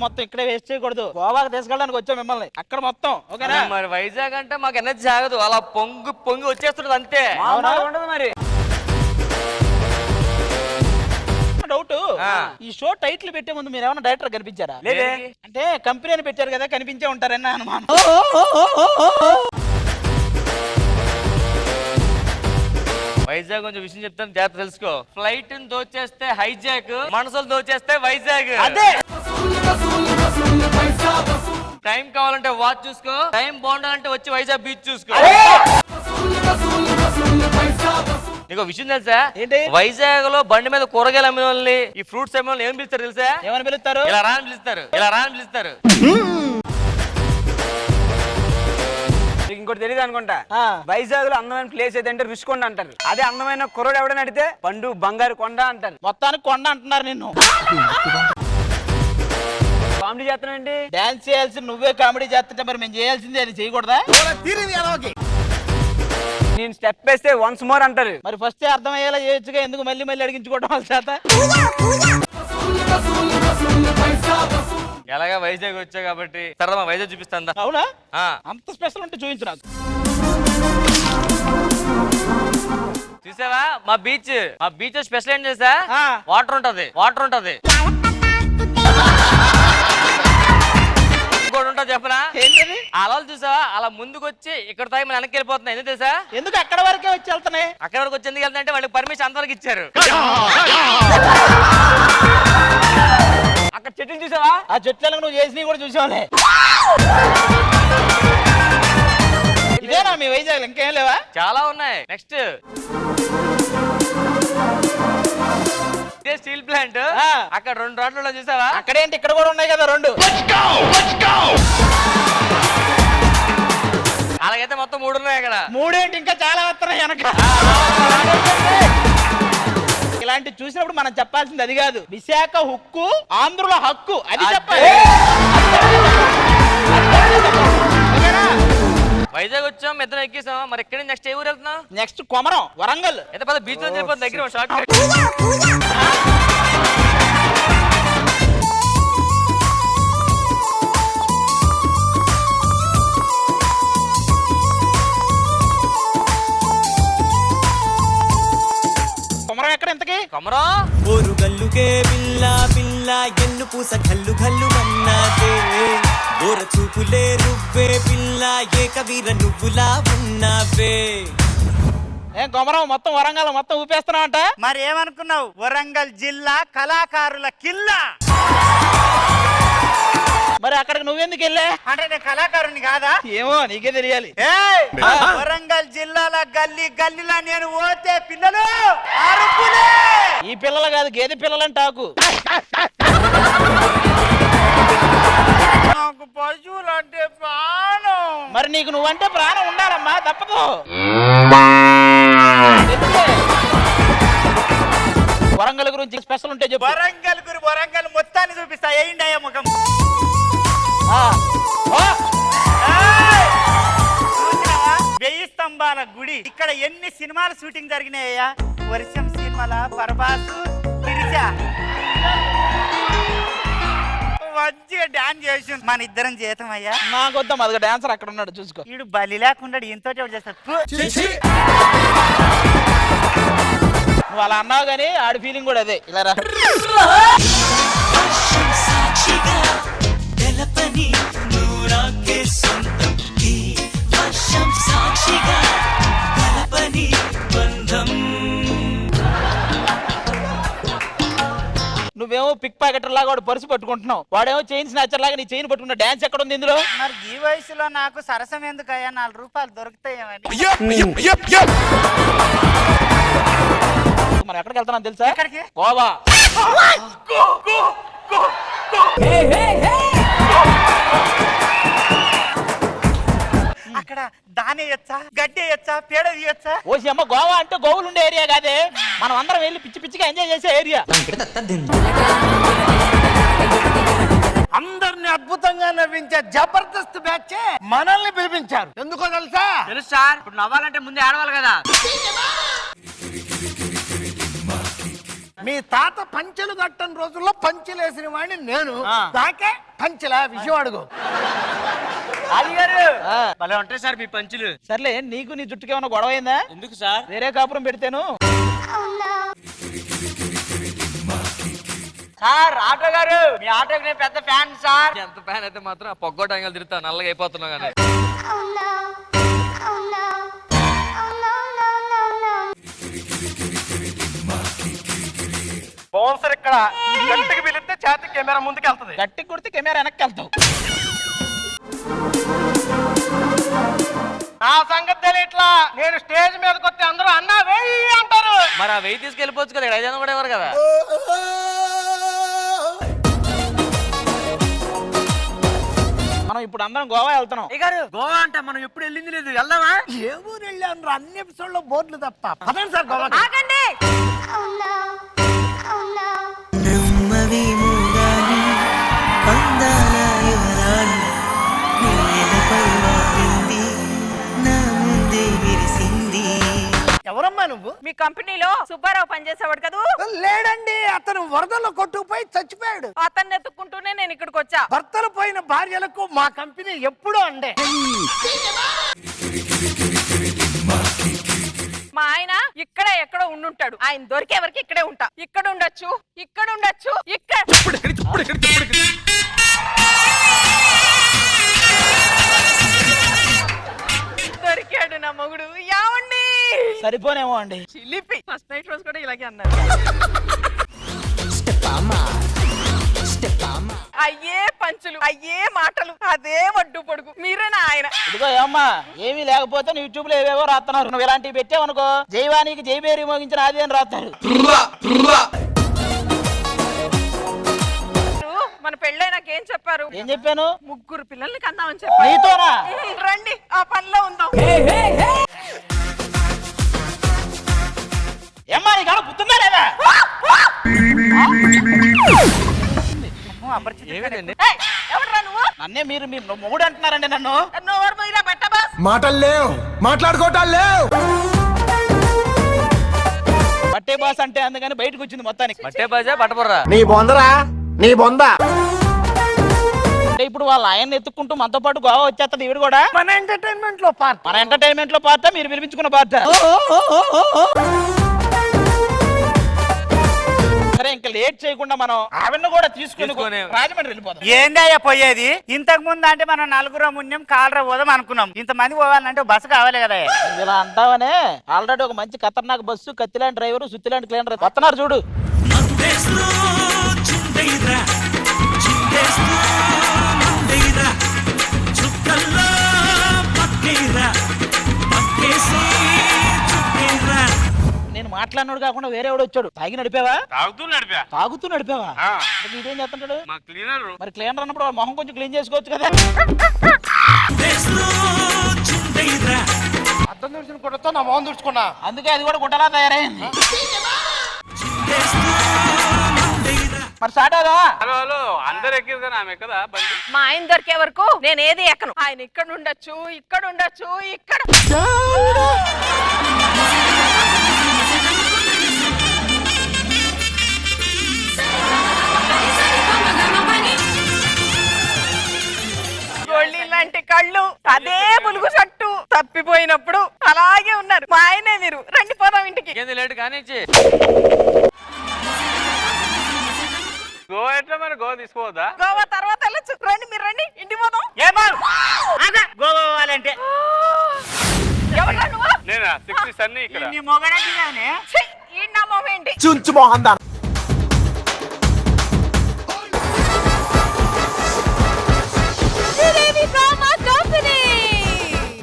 మొత్తం ఇక్కడే వేస్ట్ చేయకూడదు. గోవాకి తీసుకెళ్ళడానికి వచ్చాం మిమ్మల్ని, అక్కడ మొత్తం ఓకేనా? మరి వైజాగ్ అంటే మాకు ఎనర్జీ ఆగదు, అలా పొంగి పొంగి వచ్చేస్తుంటది అంతే. ఉండదు మరి. డౌట్, ఈ షో టైటిల్ పెట్టే ముందు మీరు ఏమైనా డైరెక్టర్ కనిపించారా? లేదే. అంటే కంపెనీ అని పెట్టారు కదా, కనిపించే ఉంటారని అనుమానం. వైజాగ్ కొంచెం విషయం చెప్తాను, జాగ్రత్త తెలుసుకో. ఫ్లైట్ దోచేస్తే హైజాక్, మనసులు దోచేస్తే వైజాగ్. అదే టైం కావాలంటే వాచ్ చూసుకో, టైం బాగుండాలంటే వచ్చి వైజాగ్ బీచ్ చూసుకో. నీకు విషయం తెలుసా? ఏంటి? వైజాగ్ లో బండి మీద కూరగాయలు అమ్మిన వాళ్ళని, ఈ ఫ్రూట్స్ అమ్మిన వాళ్ళని ఏం పిలుస్తారు తెలుసా? ఏమని పిలుస్తారు? ఇలా రా అని పిలుస్తారు, ఇలా రా అని పిలుస్తారు. ఇంకోటి తెలియదు అనుకుంటా, వైజాగ్ లో అందమైన ప్లేస్ ఏదంటే రుషికొండ అంటారు. అదే అందమైన కుర్రోడు ఎవడని అడిగితే పండు బంగారు కొండ అంటారు. మొత్తానికి కొండ అంటున్నారు నిన్ను. కామెడీ చేస్తానండి. డాన్స్ చేయాల్సి నువ్వే కామెడీ చేస్తుంటే మరి మేము చేయాల్సింది అది చేయకూడదా? నేను స్టెప్ వేస్తే వన్స్ మోర్ అంటారు. మరి ఫస్ట్ అర్థమయ్యేలా చేయొచ్చుగా, ఎందుకు మళ్ళీ మళ్ళీ అడిగించుకోవడం వాళ్ళ చేత? ఎలాగా వైజాగ్ వచ్చా కాబట్టి సరదా మా వైజాగ్ చూపిస్తాను. అవునా? అంత స్పెషల్ ఉంటే చూపించు నాకు. చూసావా మా బీచ్ స్పెషల్ ఏం చేసా? వాటర్ ఉంటది, వాటర్ ఉంటది. ఇంకోటి ఉంటది చెప్పనా? ఏంటది? అలలు చూసావా, అలా ముందుకు వచ్చి ఇక్కడ తాగి మన వెనక్కి వెళ్ళిపోతున్నాయి. ఎందుకు తెలుసా? ఎందుకు అక్కడ వరకే వచ్చి వెళ్తున్నాయి? అక్కడ వరకు వచ్చి ఎందుకు వెళ్తాయంటే వాళ్ళకి పర్మిషన్ అంతవరకు ఇచ్చారు. అక్కడ చెట్లు చూసావా? ఆ చెట్లను నువ్వు చేసినవి కూడా చూసావులే. ఇదేనా మీ వైజాగ్? ఇంకేం లేవా? చాలా ఉన్నాయి. నెక్స్ట్ ఇదే స్టీల్ ప్లాంట్, అక్కడ 2 రోడ్లలో చూసావా? అక్కడేంటి, ఇక్కడ కూడా ఉన్నాయి కదా 2. అలాగైతే మొత్తం 3 ఉన్నాయి అక్కడ. 3 ఏంటి, ఇంకా చాలా వస్తున్నాయి వెనక. ఇలాంటి చూసినప్పుడు మనం చెప్పాల్సింది అది కాదు, విశాఖ హుక్కు ఆంధ్రుల హక్కు అది చెప్పాలి. వైజాగ్ వచ్చాం, ఇద్దరం ఎక్కేసాం. మరి ఎక్కడ నెక్స్ట్ ఏ ఊరు వెళ్తున్నాం? నెక్స్ట్ కొమరం, వరంగల్. ఎంత పెద్ద బీచ్ లో వెళ్ళిపోతుంది దగ్గర షార్ట్. కొమరం ఎక్కడ ఇంతకి? కొమరం ఓరు గల్లుగే పిల్ల పిల్ల ఎన్ను పూస గల్లు గల్లు అన్నదే, ఓర చూపులే రువ్వే పిల్ల ఏకవీర నువ్వులా ఉన్నావే. ఏం కొమరం మొత్తం వరంగల్ మొత్తం ఊపేస్తున్నావు అంట? మరి ఏమనుకున్నావు? వరంగల్ జిల్లా కళాకారుల కిల్లా. మరి అక్కడికి నువ్వెందుకు వెళ్ళా? అంటే నేను కళాకారుని కాదా? ఏమో నీకే తెలియాలి. వరంగల్ జిల్లాల గల్లీ గల్లీలా నేను పోతే పిల్లలు అరుపులే. ఈ పిల్లలు కాదు, గేదె పిల్లలంటే ఆకు. నాకు పశువులు అంటే ప్రాణం. మరి నీకు నువ్వంటే ప్రాణం ఉండాలమ్మా, తప్పదు. వరంగల్ గురించి స్పెషల్ ఉంటే చెప్పు. వరంగల్ మొత్తాన్ని చూపిస్తా. ఏంటి అయ్యా ముఖం? చూసినావా? 1000 స్తంభాల గుడి. ఇక్కడ ఎన్ని సినిమాల షూటింగ్ జరిగినాయ్యా? వర్షం సినిమాల పరబాసు గిరిజా మంచిగా డాన్స్ చేసి మన ఇద్దరం చేతం అయ్యా. నాకు వద్దాం, అదిగా డాన్సర్ అక్కడ ఉన్నాడు చూసుకో. వీడు బలి లేకుండా ఎంతో చేస్తాడు. నువ్వు అలా అన్నావు కానీ ఆడి ఫీలింగ్ కూడా అదే. ఇలా రా. నువ్వేమో పిక్ పాకెటర్ లాగా వాడు పర్సు పట్టుకుంటున్నావు, వాడేమో చైన్ స్నాచర్ లాగా నీ చైన్ పట్టుకున్న డాన్స్ ఎక్కడ ఉంది ఇందులో? మరి ఈ వయసులో నాకు సరసం ఎందుకయ్యా? 4 రూపాయలు దొరుకుతాయేమని. మనం ఎక్కడికి వెళ్తున్నాం తెలుసా? ఎక్కడికి? గోవా. అక్కడ దానేయచ్చా, గడ్డేయచ్చా, పేడ తీయచ్చా? ఓసి అమ్మ, గోవా అంటే గోవులు ఉండే ఏరియా కాదే, మనం అందరం వెళ్ళి పిచ్చి పిచ్చిగా ఎంజాయ్ చేసే ఏరియా. అందరిని అద్భుతంగా నవ్వించే జబర్దస్త్ బ్యాచ్ మనల్ని పిలిపించారు. ఎందుకో తెలుసా? తెలుసు సార్. ఇప్పుడు నవ్వాలంటే ముందే ఆడవాలి కదా. మీ తాత పంచెలు కట్టని రోజుల్లో పంచెలేసిన వాడిని నేను దాకే పంచెలా విషయం అడుగు. ఆది గారు ఆ. భలే ఉంటాయి సార్ మీ పంచులు. సర్లే నీకు నీ జుట్టుకి ఏమైనా గొడవ అయిందా? ఎందుకు సార్? వేరే కాపురం పెడితేను. సార్ ఆటో గారు, మీ ఆటోకి నేను పెద్ద ఫ్యాన్ సార్. ఎంత ఫ్యాన్ అయితే మాత్రం ఆ పొగ్గోట యాంగిల్ తిరుగుతా నల్లగా అయిపోతున్నావు కానీ బౌన్సర్ ఇక్కడ గట్టికి పిలిస్తే చేతి కెమెరా ముందుకు వెళ్తది. గట్టి కొడితే కెమెరా వెనక్కి వెళ్తావు. నా సంగతి తెలియట్లా. నేను స్టేజ్ మీదకి వస్తే అందరూ అన్నా వెయ్యి అంటారు. మరి ఆ వెయ్యి తీసుకెళ్ళిపోవచ్చు కదా, 500 కూడా ఇవ్వరు కదా. మనం ఇప్పుడు అందరం గోవా వెళ్తున్నాం. గారు గోవా అంట మనం ఎప్పుడు వెళ్ళింది లేదు, వెళ్దామా? ఏ ఊరు వెళ్ళాను అన్ని ఎపిసోడ్ లో బోర్డులు తప్ప. పదండి సార్ గోవా. బ్రహ్మవి మూగాని అందాల యువరాణి నీలపై వాలింది నా ముందే విరిసింది. ఎవరమ్మా నువ్వు? మీ కంపెనీలో సుబ్బారావు పనిచేసేవాడు కదా, లేడండి, అతను వరదల్లో కొట్టుకుపోయి చచ్చిపోయాడు. అతన్ని ఎత్తుక్కుంటూనే నేను ఇక్కడికి వచ్చా. భర్తలు పోయిన భార్యలకు మా కంపెనీ ఎప్పుడూ అండే. మా ఆయన ఇక్కడే ఎక్కడో ఉండుంటాడు. ఆయన దొరికే వరకు ఇక్కడే ఉంటా. ఇక్కడ ఉండొచ్చు, ఇక్కడ ఉండొచ్చు, ఇక్కడ దొరికాడు నా మొగుడు. యావండి సరిపోనేమో అండి. చిలిపి. ఫస్ట్ నైట్ రోజు కూడా ఇలాగే అన్నారు. అయ్యే పంచులు, అయ్యే మాటలు, అదే వడ్డు పొడుగు. మీరేనా ఆయన? ఇదిగో ఏమ్మా, ఏమీ లేకపోతే యూట్యూబ్ లో ఏవేవో రాస్తున్నారు. నువ్వు ఇలాంటివి పెట్టావనుకో జైవానికి జైబేరి మోగించిన ఆది అని రాస్తారు. మన పెళ్ళైనాకేం చెప్పారు? ఏం చెప్పాను? 3 పిల్లల్ని కందామని చెప్పారు. నీతోనా? రండి ఆ పనిలో ఉందాం. ఏమ్మా నీకు ఏమైనా గుర్తుందా లేదా? ఏమిటండి? ఏయ్, ఎవడ్రా నువ్వు? నన్నే మీరు మీ మొగుడు అంటున్నారండి నన్ను. నోరు మీరా బెట్ట బాస్. మాటలు లేవు, మాట్లాడుకోవటాలు లేవు. బట్టే బాస్ అంటే అందుకని బయటకు వచ్చింది మొత్తానికి. బట్టే బాజా బట్టబుర్రా. నీ బొందరా, నీ బొంద. అంటే ఇప్పుడు వాళ్ళ ఆయన ఎత్తుక్కుంటూ మనతో పాటు గోవా వచ్చేస్తుంది ఈవిడ కూడా. మన ఎంటర్టైన్మెంట్ లో పార్ట్. మన ఎంటర్టైన్మెంట్ లో పార్టా, మీరు పిలిపించుకున్న పార్టా? సరే ఇంకా లేట్ చేయకుండా మనం ఆవిడను కూడా తీసుకుని రాజమండ్రి వెళ్ళిపోతాం. ఏందయ్యా పోయేది? ఇంతకు ముందు అంటే మనం 4 మున్యం కాలరా పోదాం అనుకున్నాం. ఇంతమంది పోవాలంటే బస్సు కావాలి కదా. నువ్వు ఇలా అంటావనే ఆల్రెడీ ఒక మంచి ఖతర్నాక్ బస్సు, కత్తిలాంటి డ్రైవరు, సుత్తిలాంటి క్లీనర్ వస్తున్నారు చూడు. నేను మాట్లాడినాడు కాకుండా వేరే ఎవడు వచ్చాడు. తాగి నడిపావా? తాగుతూ నడిపావా? మరి ఇదేం చేస్తుంటాడు? మరి క్లీనర్ అన్నప్పుడు వాడు మొహం కొంచెం క్లీన్ చేసుకోవచ్చు కదా. అర్థం దూర్చుని కొడతా నా మొహం దూర్చుకున్నా. అందుకే అది కూడా గుంటలా తయారైంది. మరి స్టార్ట్ అవుదా? మా ఆయన దొరికే వరకు నేను ఏది ఎక్కను. ఆయన ఇక్కడ ఉండొచ్చు, ఇక్కడ ఉండొచ్చు, ఇక్కడ. గొళ్ళి లాంటి కళ్ళు, అదే బులుగు చట్టు, తప్పిపోయినప్పుడు అలాగే ఉన్నారు. మా ఆయనే మీరు. రండి పోదాం ఇంటికి. ఏంది లేట్ కానీ గోవా ఎట్లా మరి? గోవా తీసుకోవద్దా? గోవా తర్వాత వెళ్ళొచ్చు. రండి మీరు రండి, ఇంటికి పోదాం. ఏమో గోవా పోవాలంటే ఎవరా నువ్వు? నేనా 60 సన్ని ఇక్కడ. నీ మొగడంటే ఛీ, ఈ నా మొహం ఏంటి? చుంచు మోహన్ దాన్.